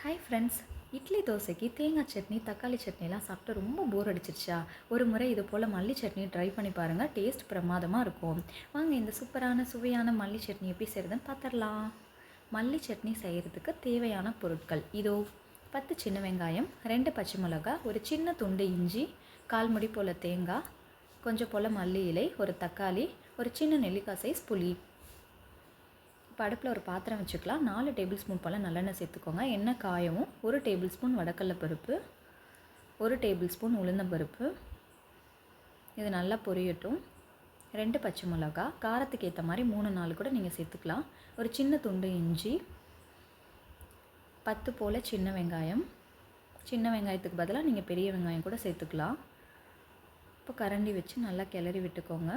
Hi friends, idli தோசைக்கு தேங்காய் சட்னி தக்காளி சட்னிலாம் சாப்பிட்டு ரொம்ப போர் அடிச்சிருச்சா? ஒரு முறை இது போல் மல்லி சட்னி ட்ரை பண்ணி பாருங்கள். டேஸ்ட் பிரமாதமாக இருக்கும். வாங்க இந்த சூப்பரான சுவையான மல்லி சட்னி எப்படி செய்கிறதுன்னு பார்த்துடலாம். மல்லி சட்னி செய்கிறதுக்கு தேவையான பொருட்கள் இதோ: 10 சின்ன வெங்காயம், 2 பச்சை மிளகாய், ஒரு சின்ன துண்டு இஞ்சி, 1/4 முடி போல் தேங்காய், கொஞ்சம் போல் மல்லி இலை, ஒரு தக்காளி, ஒரு சின்ன நெல்லிக்காய் சைஸ் புளி. இப்போ அடுப்பில் ஒரு பாத்திரம் வச்சுக்கலாம். 4 டேபிள் ஸ்பூன் போல் நல்லெண்ணெய் சேர்த்துக்கோங்க. எண்ணெய் காயவும் 1 டேபிள் ஸ்பூன் வடக்கடலை பருப்பு, 1 டேபிள் ஸ்பூன் உளுந்தம்பருப்பு, இது நல்லா பொரியட்டும். 2 பச்சை மிளகாய், காரத்துக்கு ஏற்ற மாதிரி 3-4 கூட நீங்கள் சேர்த்துக்கலாம். ஒரு சின்ன துண்டு இஞ்சி, 10 போல் சின்ன வெங்காயம். சின்ன வெங்காயத்துக்கு பதிலாக நீங்கள் பெரிய வெங்காயம் கூட சேர்த்துக்கலாம். இப்போ கரண்டி வச்சு நல்லா கிளறி விட்டுக்கோங்க.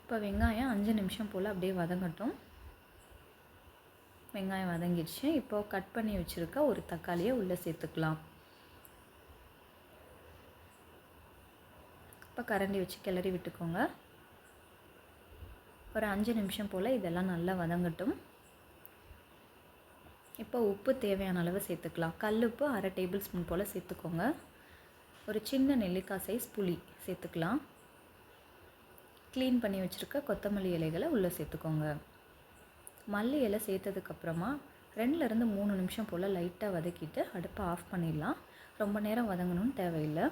இப்போ வெங்காயம் 5 நிமிஷம் போல் அப்படியே வதங்கட்டும். வெங்காயம் வதங்கிடுச்சு. இப்போது கட் பண்ணி வச்சுருக்க ஒரு தக்காளியை உள்ளே சேர்த்துக்கலாம். இப்போ கரண்டி வச்சு கிளறி விட்டுக்கோங்க. ஒரு 5 நிமிஷம் போல் இதெல்லாம் நல்லா வதங்கட்டும். இப்போ உப்பு தேவையான அளவு சேர்த்துக்கலாம். கல்லுப்பு 1/2 டேபிள் ஸ்பூன் போல் சேர்த்துக்கோங்க. ஒரு சின்ன நெல்லிக்காய் சைஸ் புளி சேர்த்துக்கலாம். க்ளீன் பண்ணி வச்சுருக்க கொத்தமல்லி இலைகளை உள்ளே சேர்த்துக்கோங்க. மல்லி இலை சேர்த்ததுக்கப்புறமா 2லேருந்து 3 நிமிஷம் போல் லைட்டாக வதக்கிட்டு அடுப்பை ஆஃப் பண்ணிடலாம். ரொம்ப நேரம் வதங்கணும்னு தேவையில்லை.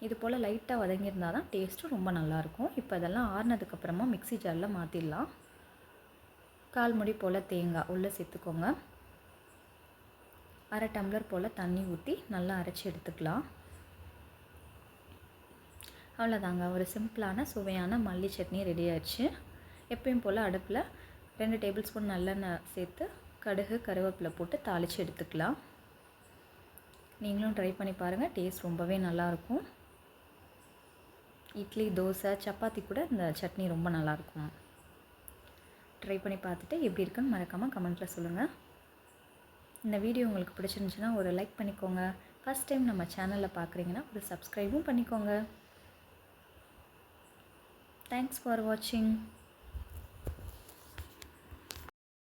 இது போல் லைட்டாக வதங்கியிருந்தால் தான் டேஸ்ட்டும் ரொம்ப நல்லாயிருக்கும். இப்போ இதெல்லாம் ஆறுனதுக்கப்புறமா மிக்ஸி ஜாரில் மாற்றிடலாம். 1/4 முடி போல் தேங்காய் உள்ளே சேர்த்துக்கோங்க. 1/2 டம்ளர் போல் தண்ணி ஊற்றி நல்லா அரைச்சி எடுத்துக்கலாம். அவ்வளோதாங்க, ஒரு சிம்பிளான சுவையான மல்லி சட்னி ரெடி ஆயிடுச்சு. எப்பயும் போல் அடுப்பில் 2 டேபிள் ஸ்பூன் நல்லெண்ணெய் சேர்த்து கடுகு கருவேப்பிலை போட்டு தாளித்து எடுத்துக்கலாம். நீங்களும் ட்ரை பண்ணி பாருங்கள். டேஸ்ட் ரொம்பவே நல்லாயிருக்கும். இட்லி, தோசை, சப்பாத்தி கூட இந்த சட்னி ரொம்ப நல்லாயிருக்கும். ட்ரை பண்ணி பார்த்துட்டு எப்படி இருக்குன்னு மறக்காமல் கமெண்ட்டில் சொல்லுங்கள். இந்த வீடியோ உங்களுக்கு பிடிச்சிருந்துச்சுன்னா ஒரு லைக் பண்ணிக்கோங்க. ஃபஸ்ட் டைம் நம்ம சேனலில் பார்க்குறீங்கன்னா ஒரு சப்ஸ்கிரைபும் பண்ணிக்கோங்க. Thanks for watching.